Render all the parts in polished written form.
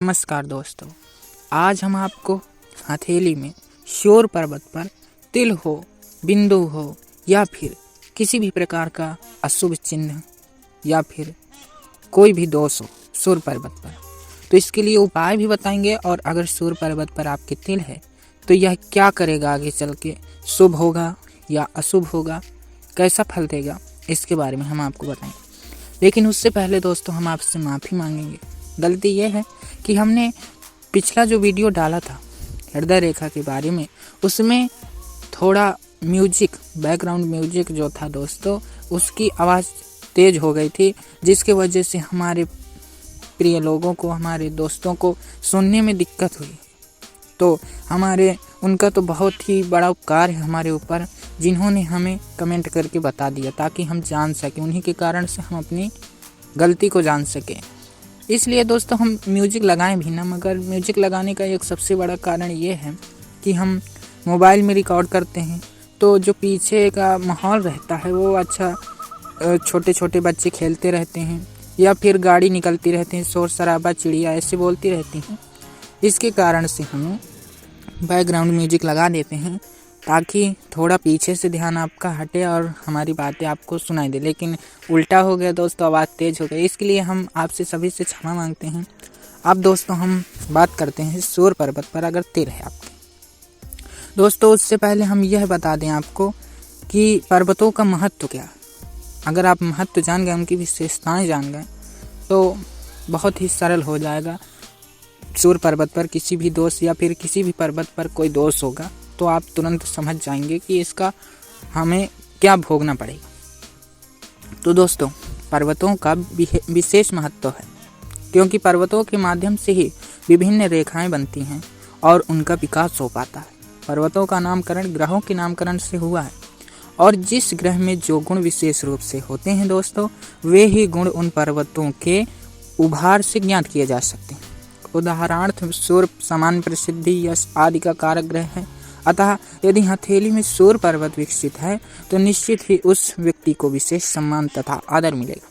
नमस्कार दोस्तों, आज हम आपको हथेली में शोर पर्वत पर तिल हो, बिंदु हो या फिर किसी भी प्रकार का अशुभ चिन्ह या फिर कोई भी दोष हो शोर पर्वत पर, तो इसके लिए उपाय भी बताएंगे। और अगर शोर पर्वत पर आपके तिल है तो यह क्या करेगा, आगे चल के शुभ होगा या अशुभ होगा, कैसा फल देगा, इसके बारे में हम आपको बताएंगे। लेकिन उससे पहले दोस्तों हम आपसे माफ़ी मांगेंगे। गलती यह है कि हमने पिछला जो वीडियो डाला था हृदय रेखा के बारे में, उसमें थोड़ा म्यूजिक, बैकग्राउंड म्यूजिक जो था दोस्तों, उसकी आवाज़ तेज़ हो गई थी, जिसके वजह से हमारे प्रिय लोगों को, हमारे दोस्तों को सुनने में दिक्कत हुई। तो उनका तो बहुत ही बड़ा उपकार है हमारे ऊपर, जिन्होंने हमें कमेंट करके बता दिया ताकि हम जान सकें। उन्हीं के कारण से हम अपनी गलती को जान सकें। इसलिए दोस्तों हम म्यूजिक लगाएं भी ना, मगर म्यूजिक लगाने का एक सबसे बड़ा कारण ये है कि हम मोबाइल में रिकॉर्ड करते हैं, तो जो पीछे का माहौल रहता है वो अच्छा, छोटे छोटे बच्चे खेलते रहते हैं या फिर गाड़ी निकलती रहती है, शोर शराबा, चिड़िया ऐसे बोलती रहती हैं। इसके कारण से हम बैकग्राउंड म्यूजिक लगा देते हैं ताकि थोड़ा पीछे से ध्यान आपका हटे और हमारी बातें आपको सुनाई दे। लेकिन उल्टा हो गया दोस्तों, आवाज़ तेज़ हो गई, इसके लिए हम आपसे सभी से क्षमा मांगते हैं। अब दोस्तों हम बात करते हैं शोर पर्वत पर अगर तिल है आपके। दोस्तों उससे पहले हम यह बता दें आपको कि पर्वतों का महत्व क्या है। अगर आप महत्व जान गए, उनकी विशेषताएँ जान गए, तो बहुत ही सरल हो जाएगा। शोर पर्वत पर किसी भी दोष या फिर किसी भी पर्वत पर कोई दोष होगा तो आप तुरंत समझ जाएंगे कि इसका हमें क्या भोगना पड़ेगा। तो दोस्तों पर्वतों का विशेष महत्व है, क्योंकि पर्वतों के माध्यम से ही विभिन्न रेखाएं बनती हैं और उनका विकास हो पाता है। पर्वतों का नामकरण ग्रहों के नामकरण से हुआ है, और जिस ग्रह में जो गुण विशेष रूप से होते हैं दोस्तों, वे ही गुण उन पर्वतों के उभार से ज्ञात किए जा सकते हैं। उदाहरणार्थ सूर्य सामान्य प्रसिद्धि, यश आदि का कारक ग्रह है। अतः यदि हथेली में सूर्य पर्वत विकसित है तो निश्चित ही उस व्यक्ति को विशेष सम्मान तथा आदर मिलेगा।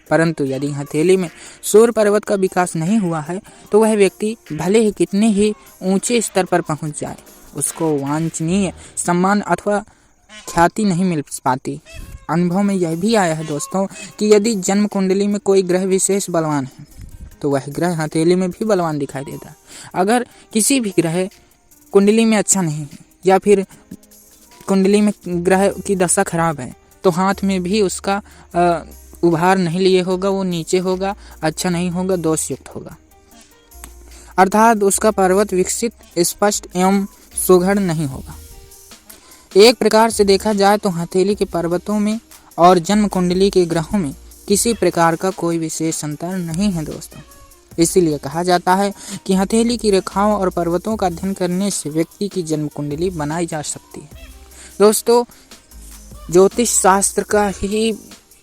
परंतु यदि हथेली में सूर्य पर्वत का विकास नहीं हुआ है तो वह व्यक्ति भले ही कितने ही ऊंचे स्तर पर पहुंच जाए, उसको वांछनीय सम्मान अथवा ख्याति नहीं मिल पाती। अनुभव में यह भी आया है दोस्तों कि यदि जन्म कुंडली में कोई ग्रह विशेष बलवान है तो वह ग्रह हथेली में भी बलवान दिखाई देता है। अगर किसी भी ग्रह कुंडली में अच्छा नहीं है या फिर कुंडली में ग्रह की दशा खराब है तो हाथ में भी उसका उभार नहीं लिए होगा, वो नीचे होगा, अच्छा नहीं होगा, दोष युक्त होगा। अर्थात उसका पर्वत विकसित, स्पष्ट एवं सुघड़ नहीं होगा। एक प्रकार से देखा जाए तो हथेली के पर्वतों में और जन्म कुंडली के ग्रहों में किसी प्रकार का कोई विशेष अंतर नहीं है दोस्तों। इसीलिए कहा जाता है कि हथेली की रेखाओं और पर्वतों का अध्ययन करने से व्यक्ति की जन्म कुंडली बनाई जा सकती है। दोस्तों ज्योतिष शास्त्र का ही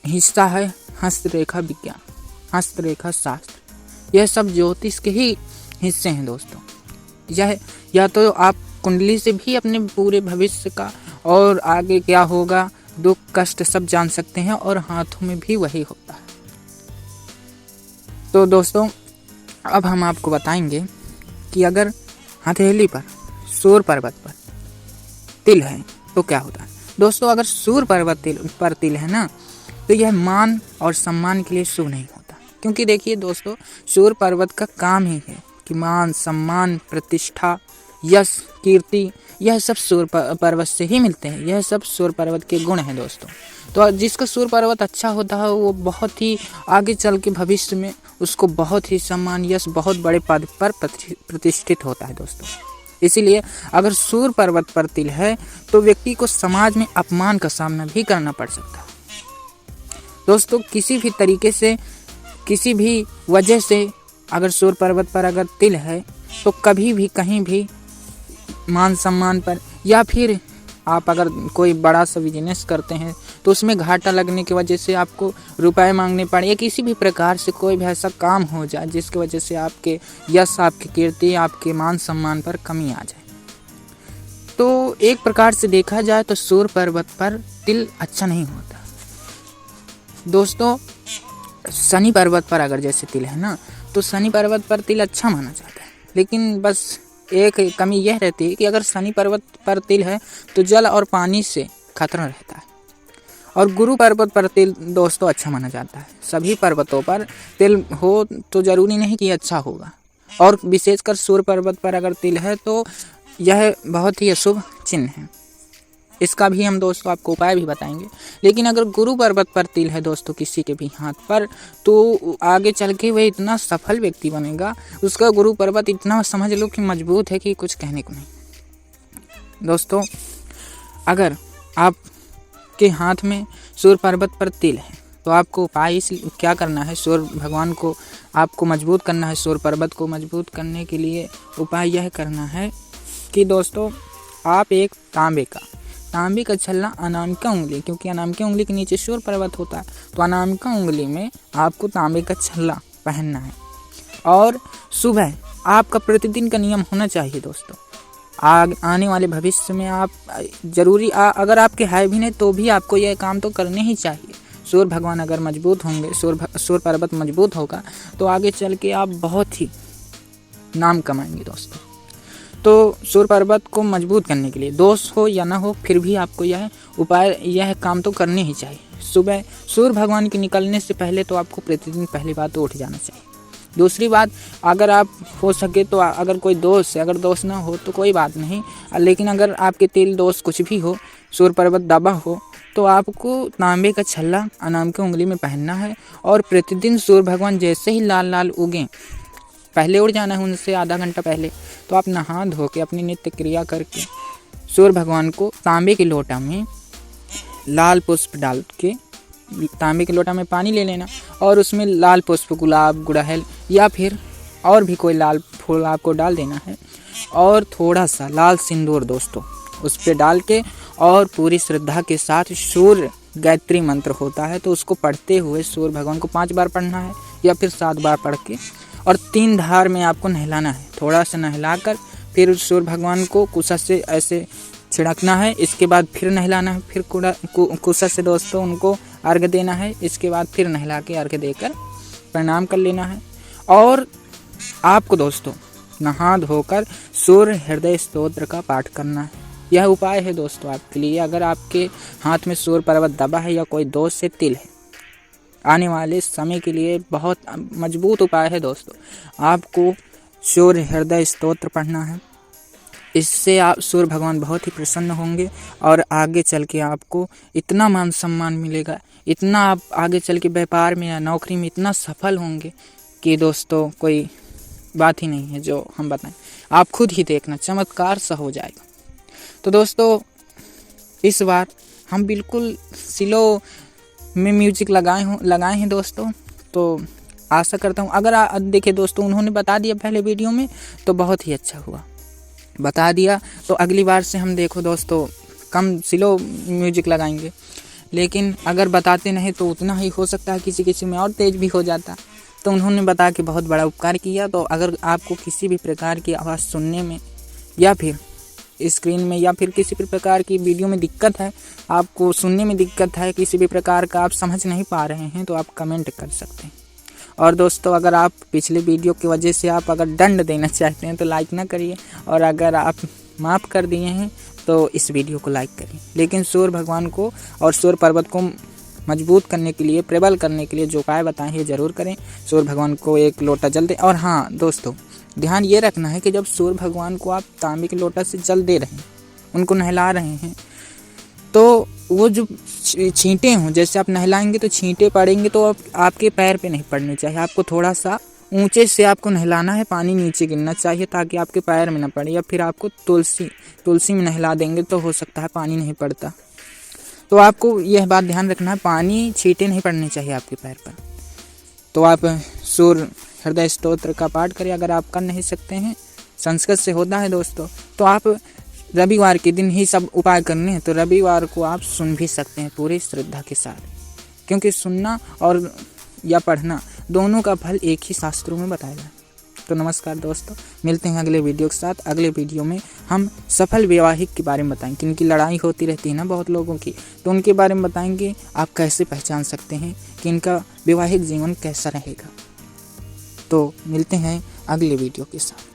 हिस्सा है हस्तरेखा विज्ञान, हस्तरेखा शास्त्र, यह सब ज्योतिष के ही हिस्से हैं दोस्तों। यह या तो आप कुंडली से भी अपने पूरे भविष्य का और आगे क्या होगा, दुख कष्ट सब जान सकते हैं, और हाथों में भी वही होता है। तो दोस्तों अब हम आपको बताएंगे कि अगर हथेली पर सूर्य पर्वत पर तिल है तो क्या होता है। दोस्तों अगर सूर्य पर्वत पर तिल है ना, तो यह मान और सम्मान के लिए शुभ नहीं होता। क्योंकि देखिए दोस्तों, सूर्य पर्वत का काम ही है कि मान, सम्मान, प्रतिष्ठा, यश, कीर्ति, यह सब सूर्य पर्वत से ही मिलते हैं। यह सब सूर्य पर्वत के गुण हैं दोस्तों। तो जिसका सूर्य पर्वत अच्छा होता है वो बहुत ही आगे चल के भविष्य में उसको बहुत ही सम्मान, यश, बहुत बड़े पद पर प्रतिष्ठित होता है दोस्तों। इसीलिए अगर सूर्य पर्वत पर तिल है तो व्यक्ति को समाज में अपमान का सामना भी करना पड़ सकता है दोस्तों। किसी भी तरीके से, किसी भी वजह से अगर सूर्य पर्वत पर अगर तिल है तो कभी भी कहीं भी मान सम्मान पर, या फिर आप अगर कोई बड़ा सा बिजनेस करते हैं तो उसमें घाटा लगने की वजह से आपको रुपए मांगने पड़े, या किसी भी प्रकार से कोई भी ऐसा काम हो जाए जिसकी वजह से आपके यश, आपकी कीर्ति, आपके मान सम्मान पर कमी आ जाए, तो एक प्रकार से देखा जाए तो सूर्य पर्वत पर तिल अच्छा नहीं होता दोस्तों। शनि पर्वत पर अगर जैसे तिल है ना, तो शनि पर्वत पर तिल अच्छा माना जाता है, लेकिन बस एक कमी यह रहती है कि अगर शनि पर्वत पर तिल है तो जल और पानी से खतरा रहता है। और गुरु पर्वत पर तिल दोस्तों अच्छा माना जाता है। सभी पर्वतों पर तिल हो तो जरूरी नहीं कि अच्छा होगा, और विशेषकर सूर्य पर्वत पर अगर तिल है तो यह बहुत ही अशुभ चिन्ह है। इसका भी हम दोस्तों आपको उपाय भी बताएंगे। लेकिन अगर गुरु पर्वत पर तिल है दोस्तों किसी के भी हाथ पर, तो आगे चल के वह इतना सफल व्यक्ति बनेगा, उसका गुरु पर्वत इतना समझ लो कि मजबूत है कि कुछ कहने को नहीं। दोस्तों अगर आपके हाथ में सूर्य पर्वत पर तिल है तो आपको उपाय क्या करना है, सूर्य भगवान को आपको मजबूत करना है। सूर्य पर्वत को मजबूत करने के लिए उपाय यह करना है कि दोस्तों आप एक तांबे का छल्ला अनामिका उंगली, क्योंकि अनामिका उंगली के नीचे सूर्य पर्वत होता है, तो अनामिका उंगली में आपको तांबे का छल्ला पहनना है। और सुबह आपका प्रतिदिन का नियम होना चाहिए दोस्तों, आने वाले भविष्य में आप जरूरी अगर आपके है भी नहीं तो भी आपको यह काम तो करने ही चाहिए। सूर्य भगवान अगर मजबूत होंगे, सूर्य पर्वत मजबूत होगा तो आगे चल के आप बहुत ही नाम कमाएंगे दोस्तों। तो सूर्य पर्वत को मजबूत करने के लिए दोष हो या ना हो, फिर भी आपको यह काम तो करने ही चाहिए। सुबह सूर्य भगवान के निकलने से पहले तो आपको प्रतिदिन पहली बात तो उठ जाना चाहिए। दूसरी बात, अगर आप हो सके तो अगर कोई दोष है, अगर दोष ना हो तो कोई बात नहीं, लेकिन अगर आपके तिल दोष कुछ भी हो, सूर्य पर्वत दबा हो, तो आपको तांबे का छल्ला अनामिका उंगली में पहनना है। और प्रतिदिन सूर्य भगवान जैसे ही लाल लाल उगें, पहले उड़ जाना है उनसे आधा घंटा पहले, तो आप नहा धो के अपनी नित्य क्रिया करके सूर्य भगवान को तांबे के लोटा में लाल पुष्प डाल के, तांबे के लोटा में पानी ले लेना और उसमें लाल पुष्प, गुलाब, गुड़हल या फिर और भी कोई लाल फूल आपको डाल देना है, और थोड़ा सा लाल सिंदूर दोस्तों उस पर डाल के, और पूरी श्रद्धा के साथ सूर्य गायत्री मंत्र होता है तो उसको पढ़ते हुए सूर्य भगवान को 5 बार पढ़ना है या फिर 7 बार पढ़ के, और 3 धार में आपको नहलाना है। थोड़ा सा नहलाकर फिर सूर्य भगवान को कुशा से ऐसे छिड़कना है, इसके बाद फिर नहलाना है, फिर कुशा से दोस्तों उनको अर्घ देना है, इसके बाद फिर नहला के अर्घ देकर प्रणाम कर लेना है। और आपको दोस्तों नहा धोकर सूर्य हृदय स्तोत्र का पाठ करना है। यह उपाय है दोस्तों आपके लिए, अगर आपके हाथ में सूर्य पर्वत दबा है या कोई दोष से तिल है, आने वाले समय के लिए बहुत मजबूत उपाय है दोस्तों। आपको सूर्य हृदय स्तोत्र पढ़ना है, इससे आप सूर्य भगवान बहुत ही प्रसन्न होंगे और आगे चल के आपको इतना मान सम्मान मिलेगा, इतना आप आगे चल के व्यापार में या नौकरी में इतना सफल होंगे कि दोस्तों कोई बात ही नहीं है जो हम बताएं। आप खुद ही देखना, चमत्कार सा हो जाएगा। तो दोस्तों इस बार हम बिल्कुल स्लो में म्यूजिक लगाए हैं दोस्तों, तो आशा करता हूँ अगर देखिए दोस्तों उन्होंने बता दिया पहले वीडियो में तो बहुत ही अच्छा हुआ, बता दिया तो अगली बार से हम देखो दोस्तों कम स्लो म्यूजिक लगाएंगे। लेकिन अगर बताते नहीं तो उतना ही हो सकता है किसी में और तेज़ भी हो जाता, तो उन्होंने बता के बहुत बड़ा उपकार किया। तो अगर आपको किसी भी प्रकार की आवाज़ सुनने में या फिर स्क्रीन में या फिर किसी भी प्रकार की वीडियो में दिक्कत है, आपको सुनने में दिक्कत है, किसी भी प्रकार का आप समझ नहीं पा रहे हैं, तो आप कमेंट कर सकते हैं। और दोस्तों अगर आप पिछले वीडियो की वजह से आप अगर दंड देना चाहते हैं तो लाइक ना करिए, और अगर आप माफ़ कर दिए हैं तो इस वीडियो को लाइक करिए। लेकिन सूर्य भगवान को और सूर्य पर्वत को मजबूत करने के लिए, प्रबल करने के लिए जो उपाय बताएं ये ज़रूर करें। सूर्य भगवान को एक लोटा जल दें। और हाँ दोस्तों ध्यान ये रखना है कि जब सूर्य भगवान को आप तांबे के लोटा से जल दे रहे हैं, उनको नहला रहे हैं, तो वो जो छींटे हों, जैसे आप नहलाएंगे तो छींटे पड़ेंगे तो आपके पैर पे नहीं पड़ने चाहिए, आपको थोड़ा सा ऊंचे से आपको नहलाना है, पानी नीचे गिरना चाहिए ताकि आपके पैर में ना पड़े। या फिर आपको तुलसी में नहला देंगे तो हो सकता है पानी नहीं पड़ता। तो आपको यह बात ध्यान रखना है, पानी छींटे नहीं पड़ने चाहिए आपके पैर पर। तो आप सूर्य हृदय स्तोत्र का पाठ करें। अगर आप कर नहीं सकते हैं, संस्कृत से होता है दोस्तों, तो आप रविवार के दिन ही सब उपाय करने हैं, तो रविवार को आप सुन भी सकते हैं पूरी श्रद्धा के साथ, क्योंकि सुनना और या पढ़ना दोनों का फल एक ही शास्त्रों में बताया गया। तो नमस्कार दोस्तों, मिलते हैं अगले वीडियो के साथ। अगले वीडियो में हम सफल वैवाहिक के बारे में बताएंगे, किनकी लड़ाई होती रहती है ना बहुत लोगों की, तो उनके बारे में बताएंगे। आप कैसे पहचान सकते हैं कि इनका वैवाहिक जीवन कैसा रहेगा। तो मिलते हैं अगले वीडियो के साथ।